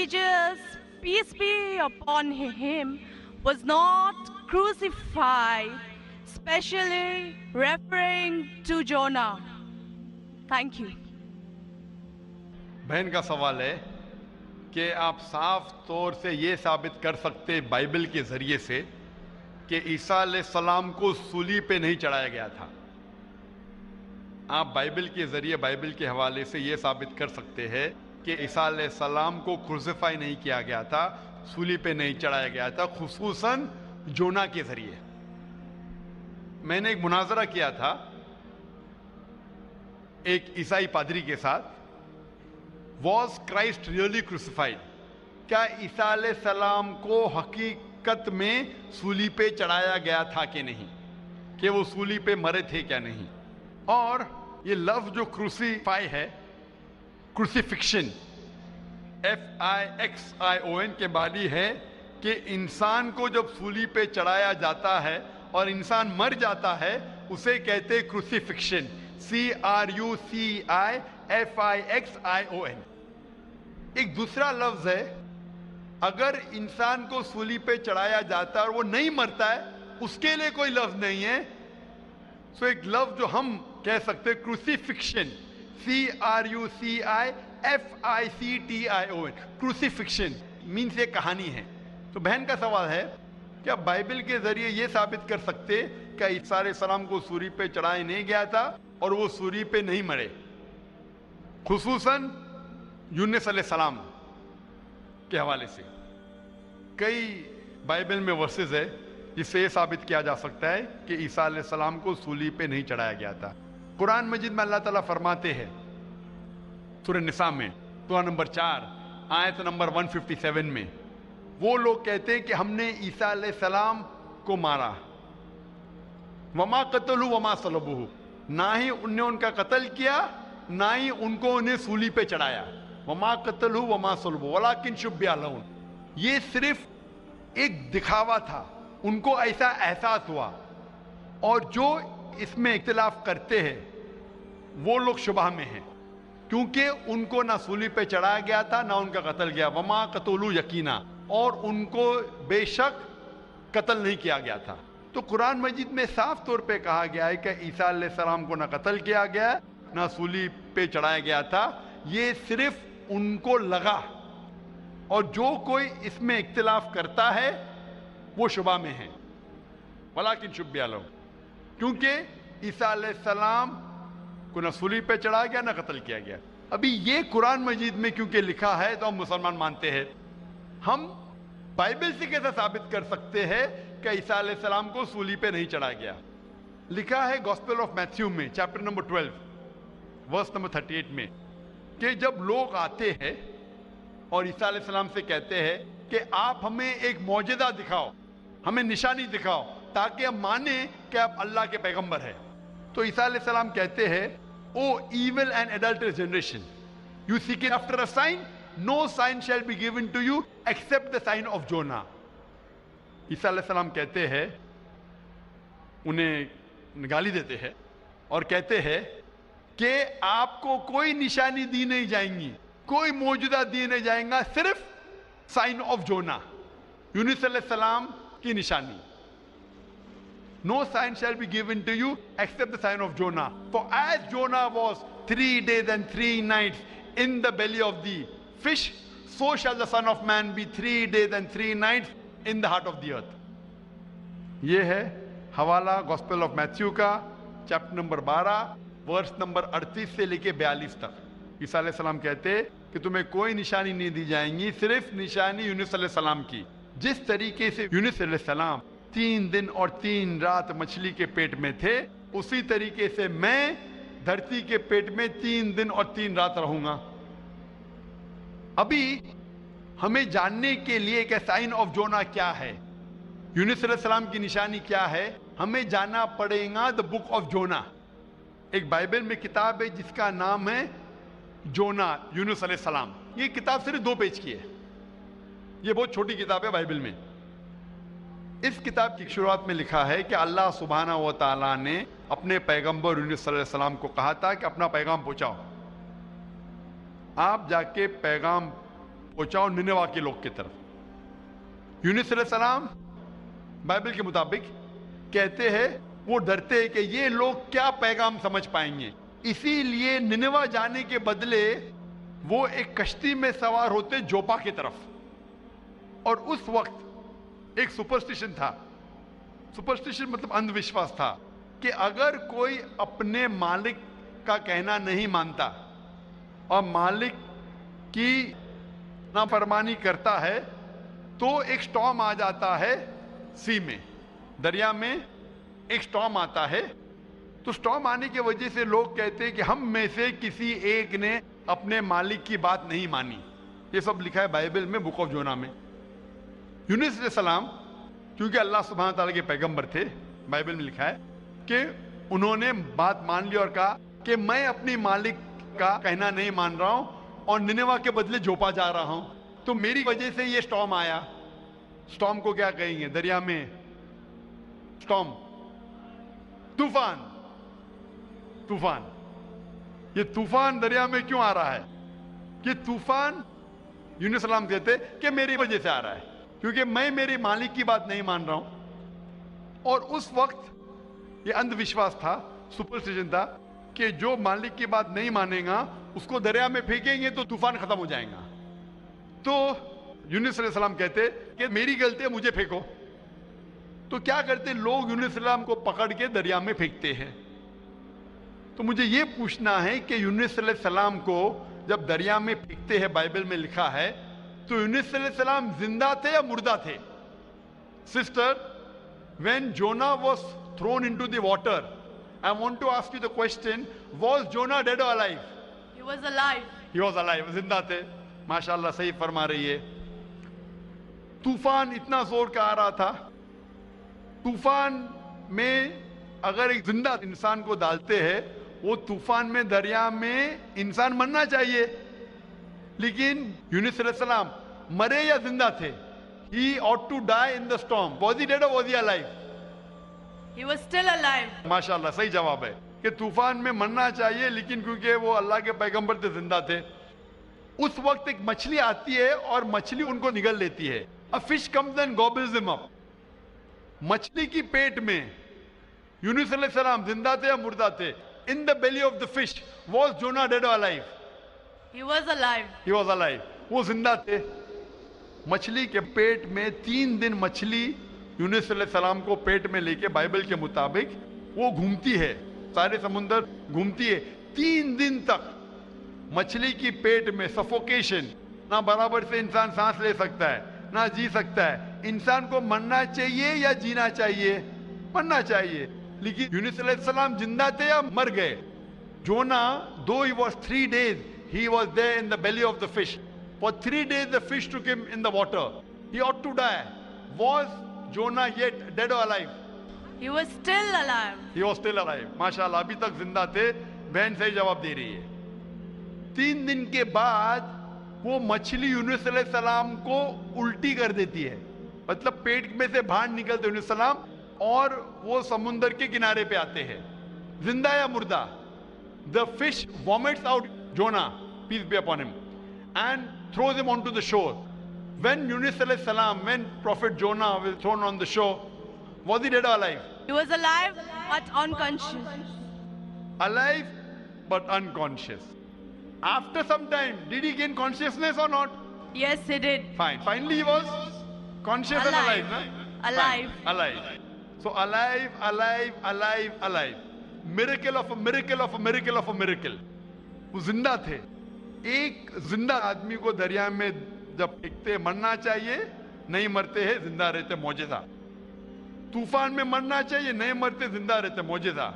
Jesus, peace be upon him, was not crucified, specially referring to Jonah. Thank you. बहन का सवाल है कि आप साफ तौर से ये साबित कर सकते बाइबल के जरिए से कि ईसा अलैहिस्सलाम को सूली पे नहीं चढ़ाया गया था। आप बाइबल के जरिए, बाइबल के हवाले से ये साबित कर सकते हैं कि ईसा अलैहिस्सलाम को क्रूसिफाई नहीं किया गया था, सूली पे नहीं चढ़ाया गया था, खुसूसन जोना के जरिए। मैंने एक मुनाजरा किया था एक ईसाई पादरी के साथ, वॉज क्राइस्ट रियली क्रूसिफाइड? क्या ईसा अलैहिस्सलाम को हकीकत में सूली पे चढ़ाया गया था कि नहीं, कि वो सूली पे मरे थे क्या नहीं। और ये लफ्ज जो क्रूसीफाई है, क्रूसीफिक्शन, FIXION के मानी है कि इंसान को जब सूली पे चढ़ाया जाता है और इंसान मर जाता है, उसे कहते क्रूसीफिक्शन, CRUCIFIXION। एक दूसरा लफ्ज है, अगर इंसान को सूली पे चढ़ाया जाता है और वो नहीं मरता है, उसके लिए कोई लफ्ज नहीं है। सो एक लफ्ज जो हम कह सकते हैं क्रूसीफिक्शन, CRUCIFICTION, क्रूसीफिक्शन मीन्स ये कहानी है। तो बहन का सवाल है, क्या बाइबल के जरिए ये साबित कर सकते कि ईसा अलैहिस्सलाम को सूली पे चढ़ाया नहीं गया था और वो सूली पे नहीं मरे, खुसूसन यूनुस अलैहिस्सलाम के हवाले से? कई बाइबल में वर्सेस है जिससे ये साबित किया जा सकता है कि ईसा अलैहिस्सलाम को सूली पे नहीं चढ़ाया गया था। कुरान मजीद में अल्लाह ताला फरमाते हैं सूरह निसा में, सूरह नंबर 4 आयत नंबर 157 में, वो लोग कहते हैं कि हमने ईसा अलैहिस्सलाम को मारा, वमा कतलू वमा सलबुहु, ना ही उनने उनका कत्ल किया, ना ही उनको उन्हें सूली पे चढ़ाया। वमा कतलू वमा सलबुहु वलाकिन शुब्बिहा लहुम, ये सिर्फ एक दिखावा था, उनको ऐसा एहसास हुआ। और जो इसमें इख्तिलाफ करते हैं वो लोग शुबह में हैं, क्योंकि उनको ना सूली पे चढ़ाया गया था, ना उनका कत्ल किया। वमा कतलू यकीना, और उनको बेशक कत्ल नहीं किया गया था। तो कुरान मजीद में साफ तौर पे कहा गया है कि ईसा अलैहिस्सलाम को ना कत्ल किया गया, ना सूली पे चढ़ाया गया था, ये सिर्फ उनको लगा। और जो कोई इसमें इख्तिलाफ करता है वो शुबा में है, वलाकिन शुब्बिहा लहुम, क्योंकि ईसा अलैहिस्सलाम को न सूली पे चढ़ाया गया, न कत्ल किया गया। अभी ये कुरान मजीद में क्योंकि लिखा है तो हम मुसलमान मानते हैं। हम बाइबल से कैसे साबित कर सकते हैं कि ईसा अलैहिस्सलाम को सूली पे नहीं चढ़ाया गया? लिखा है गॉस्पेल ऑफ मैथ्यू में चैप्टर नंबर 12 वर्स नंबर 38 में कि जब लोग आते हैं और ईसा अलैहिस्सलाम से कहते हैं कि आप हमें एक मौजज़ा दिखाओ, हमें निशानी दिखाओ, ताकि हम माने कि आप अल्लाह के पैगंबर हैं, तो ईसा अलैहिस्सलाम कहते हैं, ओ evil and adulterous generation, you seek after a sign, no sign shall be given to you except the sign of Jonah। ईसा अलैहिस्सलाम कहते हैं, उन्हें गाली देते हैं और कहते हैं कि आपको कोई निशानी दी नहीं जाएंगी, कोई मौजूदा दी नहीं जाएगा, सिर्फ साइन ऑफ जोना, यूनुस अलैहिस्सलाम की निशानी। No sign shall be given to you except the sign of Jonah. For as Jonah was 3 days and 3 nights in the belly of the fish, so shall the Son of Man be 3 days and 3 nights in the heart of the earth। ये है हवाला gospel of Matthew का chapter number 12 verse number 38 से लेके 42 तक। ईसा अलैहिस्सलाम कहते कि तुम्हें कोई निशानी नहीं दी जाएंगी, सिर्फ निशानी यूनुस अलैहिस्सलाम की। जिस तरीके से यूनुस अलैहिस्सलाम 3 दिन और 3 रात मछली के पेट में थे, उसी तरीके से मैं धरती के पेट में 3 दिन और 3 रात रहूंगा। अभी हमें जानने के लिए कि साइन ऑफ जोना क्या है, यूनुस अलैहिस्सलाम की निशानी क्या है, हमें जाना पड़ेगा द बुक ऑफ जोना। एक बाइबल में किताब है जिसका नाम है जोना, यूनुस अलैहिस्सलाम। ये किताब सिर्फ 2 पेज की है, ये बहुत छोटी किताब है बाइबल में। इस किताब की शुरुआत में लिखा है कि अल्लाह सुब्हाना व तआला ने अपने पैगंबर यूनुस अलैहिस्सलाम को कहा था कि अपना पैगाम पहुंचाओ, आप जाके पैगाम पहुंचाओ निनेवा के लोग की तरफ। यूनुस अलैहिस्सलाम बाइबल के मुताबिक कहते हैं वो डरते हैं कि ये लोग क्या पैगाम समझ पाएंगे, इसीलिए निनेवा जाने के बदले वो एक कश्ती में सवार होते जोपा की तरफ। और उस वक्त एक सुपरस्टिशन था, सुपरस्टिशन मतलब अंधविश्वास था कि अगर कोई अपने मालिक का कहना नहीं मानता और मालिक की नाफरमानी करता है तो एक स्टॉर्म आ जाता है सी में, दरिया में एक स्टॉर्म आता है। तो स्टॉर्म आने की वजह से लोग कहते हैं कि हम में से किसी एक ने अपने मालिक की बात नहीं मानी। ये सब लिखा है बाइबल में, बुक ऑफ जोना में। यूनुस अलैहिस्सलाम क्योंकि अल्लाह सुब्हानहू व तआला के पैगंबर थे, बाइबल में लिखा है कि उन्होंने बात मान ली और कहा कि मैं अपनी मालिक का कहना नहीं मान रहा हूं और निनेवा के बदले जोपा जा रहा हूं, तो मेरी वजह से ये स्टॉर्म आया। स्टॉर्म को क्या कहेंगे दरिया में? स्टॉर्म, तूफान। तूफान, ये तूफान दरिया में क्यों आ रहा है? ये तूफान यूनुस अलैहिस्सलाम कहते कि मेरी वजह से आ रहा है, क्योंकि मैं मेरे मालिक की बात नहीं मान रहा हूं। और उस वक्त ये अंधविश्वास था, सुपरस्टिशन था कि जो मालिक की बात नहीं मानेगा उसको दरिया में फेंकेंगे तो तूफान खत्म हो जाएगा। तो यूनुस अलैहिस्सलाम कहते कि मेरी गलती है, मुझे फेंको। तो क्या करते लोग? यूनुस अलैहिस्सलाम को पकड़ के दरिया में फेंकते हैं। तो मुझे ये पूछना है कि यूनुस अलैहिस्सलाम को जब दरिया में फेंकते हैं, बाइबल में लिखा है, तो यूनुस अलैहिस्सलाम जिंदा थे या मुर्दा थे? Sister, when Jonah was thrown into the water, I want to ask you the question, was Jonah dead or alive? He was alive. He was alive, जिंदा थे। माशाल्लाह, सही फरमा रही है। तूफान इतना जोर का आ रहा था, तूफान में अगर एक जिंदा इंसान को डालते हैं, वो तूफान में दरिया में इंसान मरना चाहिए, लेकिन यूनुस अलैहिस्सलाम मरे या जिंदा थे? He ought to die in the storm. Was he dead or was he alive? He was still alive. माशाल्लाह, सही जवाब है कि तूफान में मरना चाहिए, लेकिन क्योंकि वो अल्लाह के पैगंबर थे, जिंदा थे। उस वक्त एक मछली आती है और मछली उनको निगल लेती है। A fish comes and gobbles them up. मछली की पेट में यूनुस अलैहिस्सलाम जिंदा थे या मुर्दा थे? In the belly of the fish, was Jonah dead or alive? He was alive. He was alive. वो जिंदा थे। मछली के पेट में 3 दिन मछली यूनुस अलैहिस्सलाम को पेट में लेके बाइबल के मुताबिक वो घूमती है, सारे समुंदर घूमती है 3 दिन तक। मछली की पेट में सफोकेशन, ना बराबर से इंसान सांस ले सकता है ना जी सकता है। इंसान को मरना चाहिए या जीना चाहिए? मरना चाहिए, लेकिन यूनुस अलैहिस्सलाम जिंदा थे या मर गए? जोना, though he was 3 days, he was there in the belly of the fish. For 3 days the fish took him in the water. He ought to die. Was Jonah yet dead or alive? He was still alive. He was still alive. माशाल्लाह, अभी तक जिंदा थे। बहन सही जवाब दे रही है। 3 दिन के बाद वो मछली यूनुस अलैहिस्सलाम को उल्टी कर देती है, मतलब पेट में से बाहर निकलते यूनुस अलैहिस्सलाम और वो समुंदर के किनारे पे आते हैं। जिंदा या मुर्दा? The fish vomits out Jonah, peace be upon him, and throws him onto the shore. When Yunus alayhi salam, when Prophet Jonah was thrown on the shore, was he dead or alive? He was alive but unconscious. Alive but unconscious. After some time, did he gain consciousness or not? Yes, he did. Fine. Finally he was conscious and alive. No? Alive. Fine. Alive. So alive, alive, alive, alive. Miracle of a miracle of a miracle of a miracle. वो जिंदा थे। एक जिंदा आदमी को दरिया में जब फेंकते, मरना चाहिए, नहीं मरते हैं, जिंदा रहते, मौजज़ा। तूफान में मरना चाहिए, नहीं मरते, जिंदा रहते, मौजज़ा।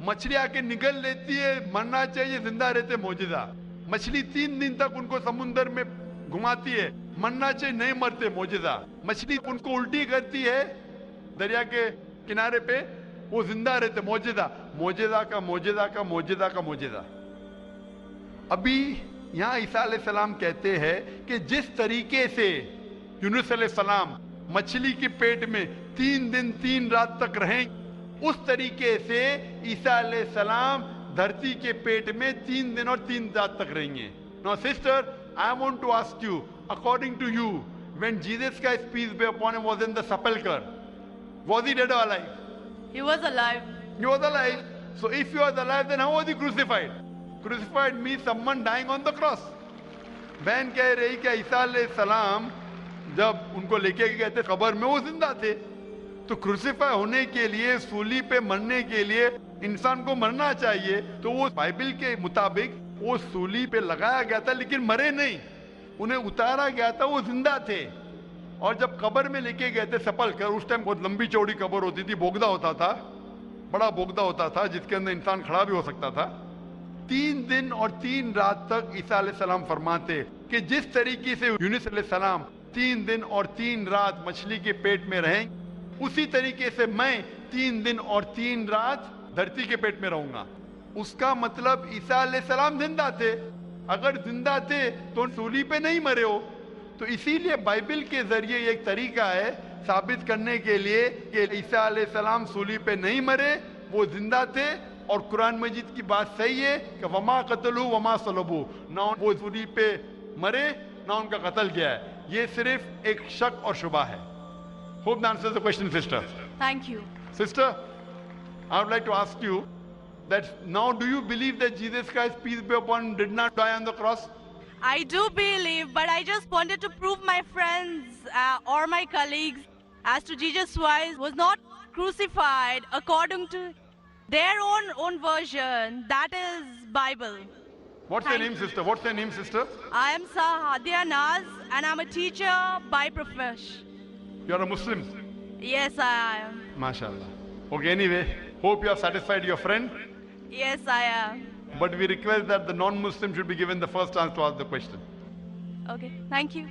मछली आके निगल लेती है, मरना चाहिए, जिंदा रहते, मौजज़ा। मछली 3 दिन तक उनको समुंदर में घुमाती है, मरना चाहिए, नहीं मरते, मौजज़ा। मछली उनको उल्टी करती है दरिया के किनारे पे, वो जिंदा रहते, मौजज़ा। मौजज़ा का मौजज़ा का मौजज़ा का मौजज़ा। अभी यहाँ ईसा अलैहिस्सलाम कहते हैं कि जिस तरीके से यूनुस अलैहिस्सलाम मछली के पेट में 3 दिन 3 रात तक रहें, उस तरीके से ईसा अलैहिस्सलाम धरती के पेट में 3 दिन और 3 रात तक रहेंगे। Now sister, I want to ask you, according to you, when Jesus Christ, peace be upon him, was in the sepulchre, was he dead or alive? He was alive. He was alive. So if he was alive, then how was he crucified? Crucified means someone dying on the cross. बहन कह रही कि ईसा अलैहिस्सलाम जब उनको लेके गए थे कब्र में, वो जिंदा थे. तो क्रूसिफाई होने के लिए, सूली पे मरने के लिए इंसान को मरना चाहिए. तो वो बाइबल के मुताबिक वो सूली पे लगाया गया था, लेकिन मरे नहीं. उन्हें उतारा गया था, वो जिंदा थे. और जब कब्र में लेके गए थे sepulchre, उस टाइम बहुत लंबी चौड़ी कब्र होती थी, बोगदा होता था, बड़ा बोगदा होता था जिसके अंदर इंसान खड़ा भी हो सकता था. 3 दिन और 3 रात तक ईसा अलैहिस्सलाम फरमाते कि जिस तरीके से यूनुस अलैहिस्सलाम 3 दिन और 3 रात मछली के पेट में रहें, उसी तरीके से मैं 3 दिन और 3 रात धरती के पेट में रहूंगा. उसका मतलब ईसा अलैहिस्सलाम जिंदा थे. अगर जिंदा थे तो सूली पे नहीं मरे हो. तो इसीलिए बाइबल के जरिए एक तरीका है साबित करने के लिए कि ईसा अलैहिस्सलाम सूली पे नहीं मरे, वो जिंदा थे. और कुरान मजीद की बात सही है कि वमा कतलू वमा सलबू, ना वो सूली पे मरे ना उनका कत्ल किया है. ये सिर्फ एक शक और शुबा है. Hope that answers the question, sister. Thank you. Sister, I would like to ask you that now do you believe that Jesus Christ, peace be upon him, did not die on the cross? I do believe, but I just wanted to prove my friends or my colleagues as to Jesus Christ was not crucified according to their own version. That is Bible. What's your name, sister? What's your name, sister? I am Sahadia Naz and I'm a teacher by profession. You're a Muslim? Yes, I am. MashaAllah. Okay, anyway, hope you have satisfied your friend. Yes, I am. But we request that the non-Muslim should be given the first chance to ask the question. Okay, thank you.